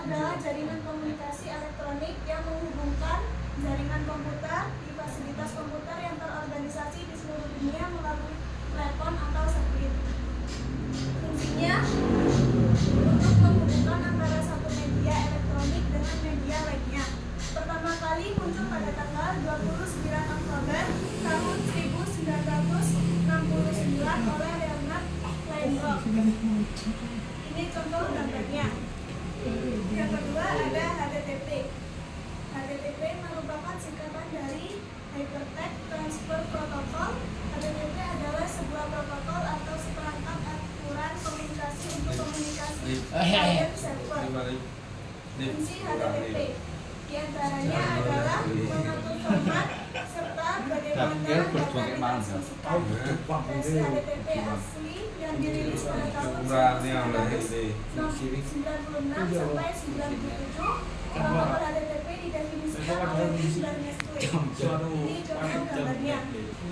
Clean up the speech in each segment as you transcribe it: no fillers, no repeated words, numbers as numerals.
adalah jaringan komunikasi elektronik yang menghubungkan jaringan komputer di fasilitas komputer yang terorganisasi di seluruh dunia melalui telepon atau satelit. Fungsinya untuk menghubungkan antara satu media elektronik dengan media lainnya. Pertama kali muncul pada tanggal 29 Oktober tahun 1969 oleh Leonard Kleinrock. Ini contoh gambarnya. Yang kedua ada HTTP. HTTP merupakan singkatan dari Hypertext Transfer Protocol. HTTP adalah sebuah protokol atau seperangkat aturan komunikasi untuk komunikasi client server. Fungsi HTTP diantaranya adalah mengatur format serta bagaimana data ditransmisikan. Versi HTTP asli yang dirilis pada tahun 1996 sampai 97, protokol HTTP didefinisikan oleh Chris Berners-Lee. Ini contoh gambarnya.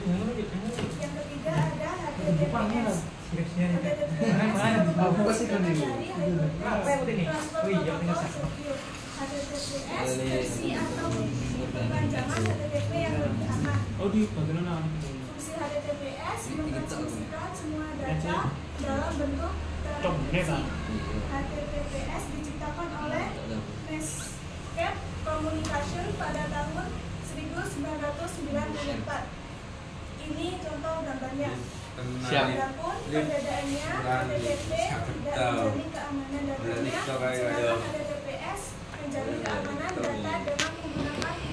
Yang ketiga ada HTTPS. HTTPS merupakan singkatan dari Hypertext Transfer Protocol Secure. HTTPS versi atau perpanjangan HTTP yang lebih aman. Fungsi HTTPS mentransmisikan semua data dalam bentuk terefleksi. HTTPS diciptakan oleh Netscape Communication pada tahun 1994. Ini contoh gambarnya. Adapun perbedaannya, HTTP tidak menjamin keamanan datanya, sedangkan HTTPS menjamin keamanan data dengan menggunakan 3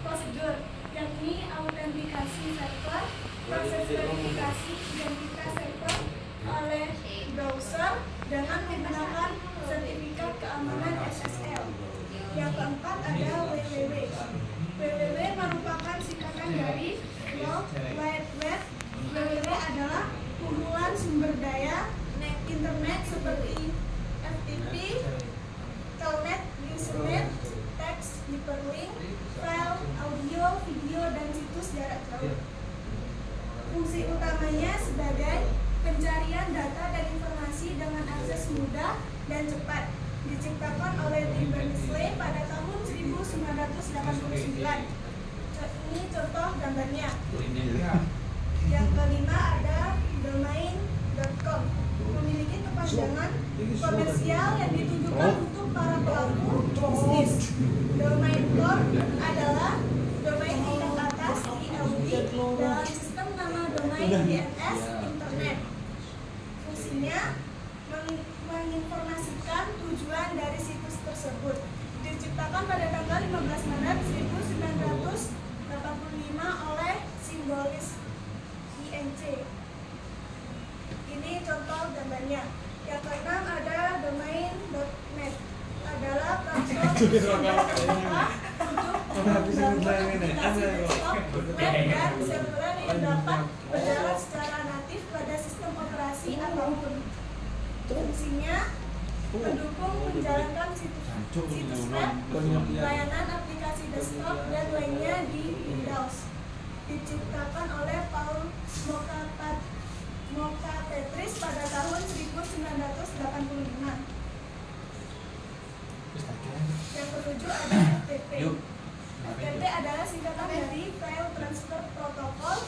prosedur, yakni autentikasi server, proses verifikasi identitas server oleh browser dengan menggunakan sertifikat keamanan SSL. Yang keempat ada WWW. WWW merupakan singkatan dari World Wide Web. WWW adalah kumpulan sumber daya internet seperti FTP, Telnet, Usenet, teks, hyperlink, file, audio, video, dan situs jarak jauh. Fungsi utamanya sebagai pencarian data dan informasi dengan akses mudah dan cepat. Diciptakan oleh Tim Berners-Lee pada tahun 1989. Ini contoh gambarnya. Yang kelima ada domain.com, memiliki kepanjangan komersial yang ditujukan untuk para pelaku bisnis. Domain.com adalah domain tingkat atas DLD dalam sistem nama domain DNS Internet. Fungsinya menginformasikan tujuan dari situs tersebut. Diciptakan pada tanggal 15 Maret 1985 oleh simbolis INC. Ini contoh gambarnya. Yang keenam ada domain.net, adalah platform untuk aplikasi desktop, web, dan server yang dapat berjalan secara natif pada sistem operasi apapun. Fungsinya mendukung menjalankan situs web, layanan aplikasi desktop, dan lainnya di Windows. Diciptakan oleh Paul Moka-Petris pada tahun 1985. Yang ketujuh ada FTP. FTP adalah singkatan dari File Transfer Protocol.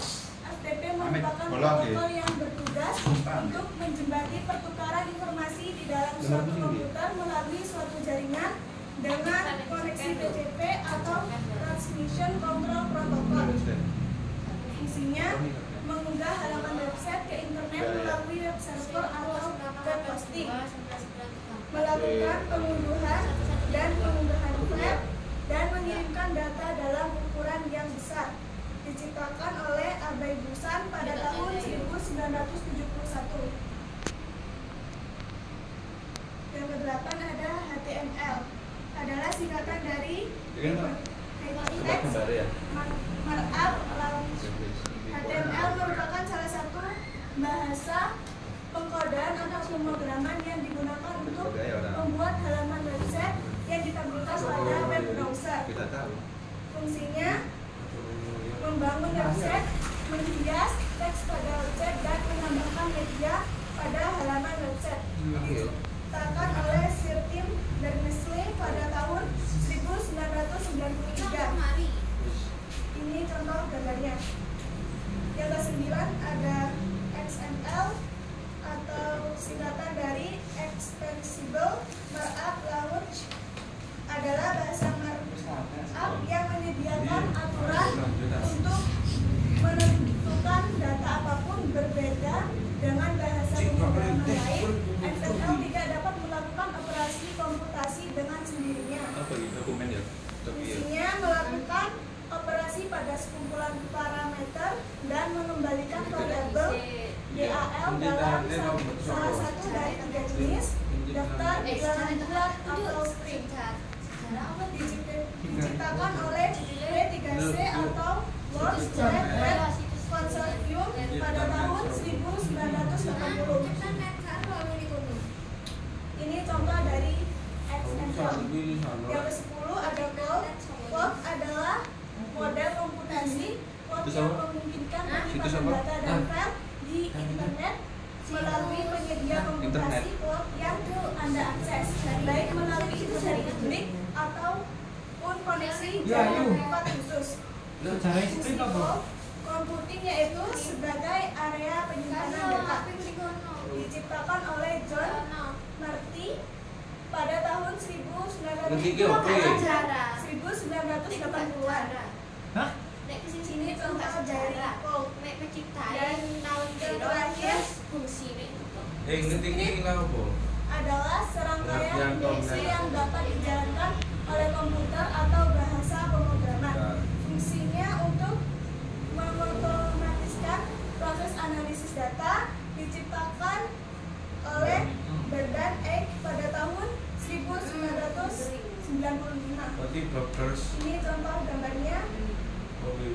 FTP merupakan protokol yang bertugas untuk menjembati pertukaran informasi di dalam suatu komputer melalui suatu jaringan dengan koneksi TCP atau Transmission Control Protocol. Fungsinya mengunggah halaman website ke internet melalui web server atau web hosting, melakukan pengunduhan dan pengunggahan web, dan mengirimkan data dalam ukuran yang besar. Diciptakan oleh Abhay Bhushan pada tahun 1971. Yang kedelapan ada HTML, adalah singkatan dari Hypertext Markup Language. HTML merupakan salah satu bahasa pengkodean atau pemrograman yang digunakan untuk membuat halaman website yang ditampilkan pada web browser. Fungsinya membangun website, menghias teks pada website, dan menambahkan media pada halaman website. Diciptakan oleh Sir Tim Berners-Lee Yang ke-10 ada Cloud. Cloud adalah model komputasi yang memungkinkan penyimpanan data dan file di internet melalui penyedia komputasi cloud yang Anda akses, baik melalui internet publik ataupun koneksi jaringan privat khusus. Fungsi cloud computing yaitu sebagai area penyimpanan data diciptakan oleh John Marty pada tahun 1980-an. Ini contoh dari cloud dan yang terakhir adalah serangkaian fungsi yang dapat dijalankan oleh komputer atau bahasa pemrograman. Fungsinya untuk mengotomatiskan proses analisis data diciptakan oleh Bernard Eich pada tahun 1995. Ini contoh gambarnya.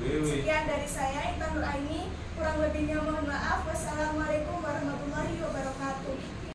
Sekian dari saya, Intan Nur Aini. Kurang lebihnya mohon maaf. Wassalamualaikum warahmatullahi wabarakatuh.